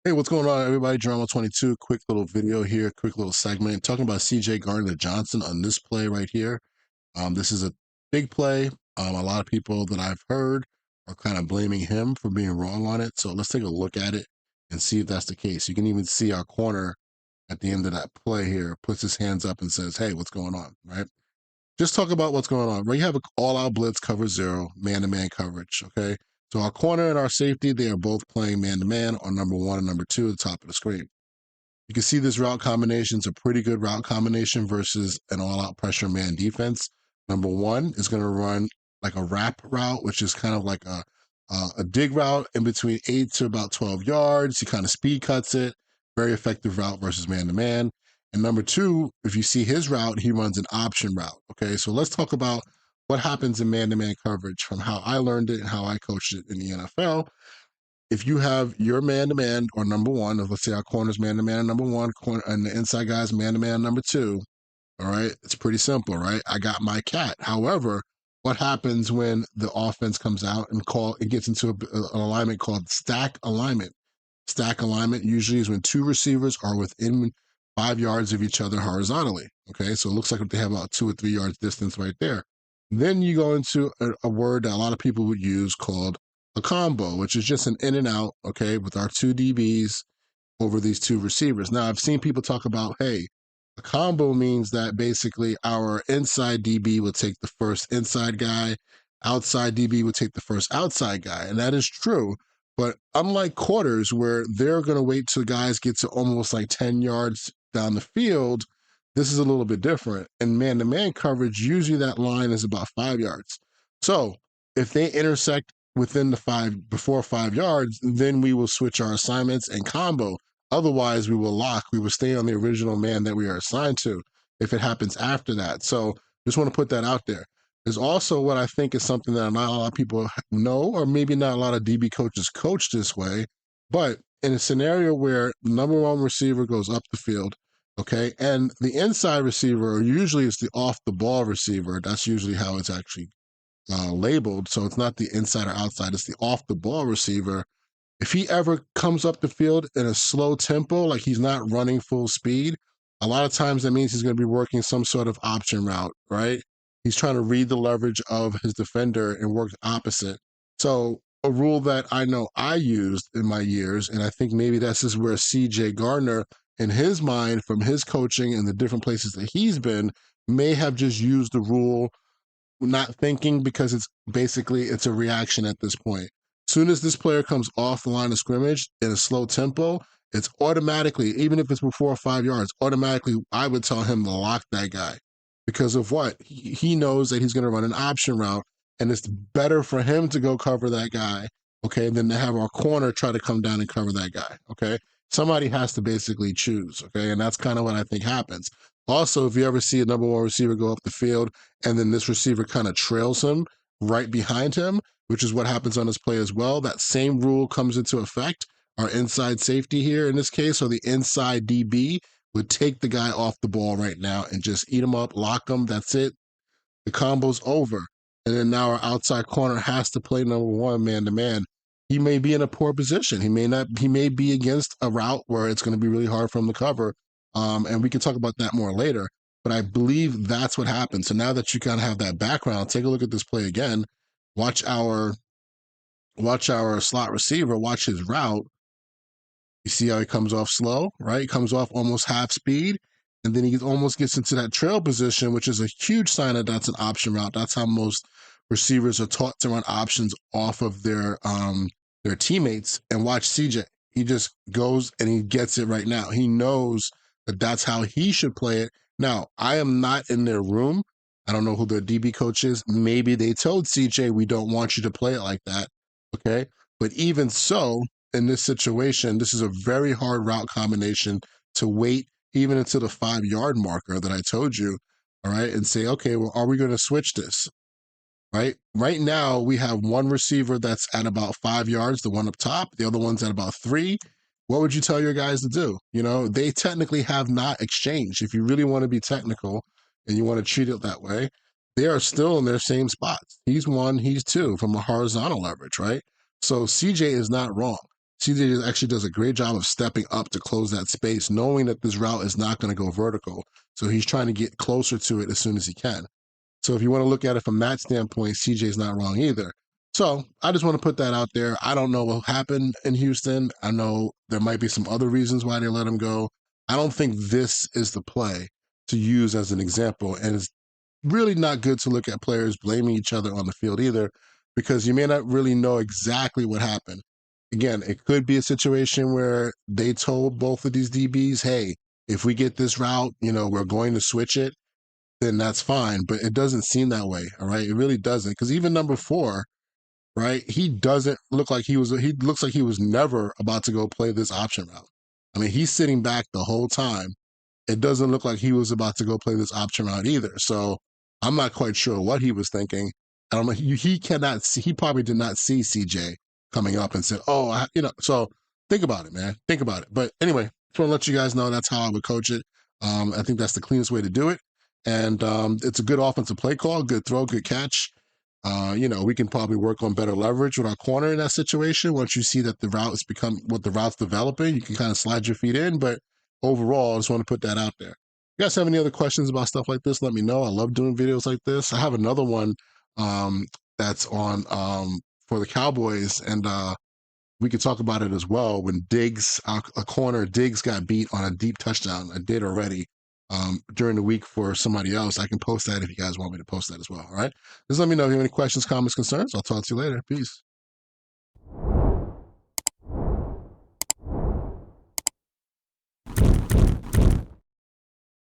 Hey, what's going on, everybody? Drama 22, quick little video here, quick little segment talking about CJ Gardner-Johnson on this play right here. This is a big play. A lot of people that I've heard are kind of blaming him for being wrong on it. So let's take a look at it and see if that's the case. You can even see our corner at the end of that play here puts his hands up and says, "Hey, what's going on?" Right? Just talk about what's going on. Where you have an all-out blitz cover zero, man-to-man coverage, okay? So our corner and our safety, they are both playing man-to-man on number one and number two at the top of the screen. You can see this route combination is a pretty good route combination versus an all-out pressure man defense. Number one is going to run like a wrap route, which is kind of like a dig route in between 8 to about 12 yards. He kind of speed cuts it. Very effective route versus man-to-man. And number two, if you see his route, he runs an option route. Okay, so let's talk about what happens in man-to-man coverage from how I learned it and how I coached it in the NFL. If you have your man-to-man or number one, let's say our corner's man-to-man number one, corner, and the inside guy's man-to-man number two, all right, it's pretty simple, right? I got my cat. However, what happens when the offense comes out and it gets into an alignment called stack alignment? Stack alignment usually is when two receivers are within 5 yards of each other horizontally. Okay, so it looks like they have about 2 or 3 yards distance right there. Then you go into a word that a lot of people would use called a combo, which is just an in and out, okay, with our two DBs over these two receivers. Now, I've seen people talk about, hey, a combo means that basically our inside DB will take the first inside guy, outside DB would take the first outside guy. And that is true. But unlike quarters, where they're going to wait till guys get to almost like 10 yards down the field, this is a little bit different. In man to man coverage, usually that line is about 5 yards. So if they intersect within the before 5 yards, then we will switch our assignments and combo. Otherwise, we will lock. We will stay on the original man that we are assigned to if it happens after that. So just want to put that out there. There's also what I think is something that not a lot of people know, or maybe not a lot of DB coaches coach this way. But in a scenario where number one receiver goes up the field, okay, and the inside receiver, or usually it's the off the ball receiver, that's usually how it's actually labeled. So it's not the inside or outside, it's the off the ball receiver. If he ever comes up the field in a slow tempo, like he's not running full speed, a lot of times that means he's going to be working some sort of option route, right? He's trying to read the leverage of his defender and work opposite. So a rule that I know I used in my years, and I think maybe that's just where CJ Gardner, in his mind, from his coaching and the different places that he's been, may have just used the rule not thinking, because it's a reaction at this point. Soon as this player comes off the line of scrimmage in a slow tempo, it's automatically, even if it's before 5 yards, automatically I would tell him to lock that guy. Because of what? He knows that he's going to run an option route, and it's better for him to go cover that guy, okay, than to have our corner try to come down and cover that guy, okay? Somebody has to basically choose, okay? And that's kind of what I think happens. Also, if you ever see a number one receiver go up the field and then this receiver kind of trails him right behind him, which is what happens on this play as well, that same rule comes into effect. Our inside safety here in this case, or the inside DB, would take the guy off the ball right now and just eat him up, lock him. That's it. The combo's over. And then now our outside corner has to play number one man to man. He may be in a poor position. He may not. He may be against a route where it's going to be really hard for him to cover. And we can talk about that more later. But I believe that's what happened. So now that you kind of have that background, take a look at this play again. Watch our slot receiver. Watch his route. You see how he comes off slow, right? He comes off almost half speed, and then he almost gets into that trail position, which is a huge sign that that's an option route. That's how most receivers are taught to run options off of their teammates. And watch CJ. He just goes and he gets it right now. He knows that that's how he should play it. Now, I am not in their room. I don't know who their DB coach is. Maybe they told CJ, we don't want you to play it like that. Okay. But even so, in this situation, this is a very hard route combination to wait even until the 5 yard marker that I told you. All right. And say, okay, well, are we going to switch this? Right. Right now, we have one receiver that's at about 5 yards, the one up top, the other one's at about 3. What would you tell your guys to do? You know, they technically have not exchanged. If you really want to be technical and you want to treat it that way, they are still in their same spots. He's 1, he's 2 from a horizontal leverage, right? So CJ is not wrong. CJ actually does a great job of stepping up to close that space, knowing that this route is not going to go vertical. So he's trying to get closer to it as soon as he can. So if you want to look at it from that standpoint, CJ's not wrong either. So I just want to put that out there. I don't know what happened in Houston. I know there might be some other reasons why they let him go. I don't think this is the play to use as an example. And it's really not good to look at players blaming each other on the field either, because you may not really know exactly what happened. Again, it could be a situation where they told both of these DBs, hey, if we get this route, we're going to switch it, then that's fine. But it doesn't seem that way. All right. It really doesn't. Because even number 4, right, he doesn't look like he looks like he was never about to go play this option route. I mean, he's sitting back the whole time. It doesn't look like he was about to go play this option route either. So I'm not quite sure what he was thinking. I don't know. He cannot see, he probably did not see CJ coming up and said, oh, so think about it, man. Think about it. But anyway, just want to let you guys know that's how I would coach it. I think that's the cleanest way to do it. And it's a good offensive play call, good throw, good catch. We can probably work on better leverage with our corner in that situation. Once you see that the route's developing, you can kind of slide your feet in. But overall, I just want to put that out there. If you guys have any other questions about stuff like this, let me know. I love doing videos like this. I have another one that's on for the Cowboys, and we could talk about it as well. When a corner, Diggs got beat on a deep touchdown. I did already during the week for somebody else. I can post that if you guys want me to post that as well. All right. Just let me know if you have any questions, comments, concerns. I'll talk to you later. Peace.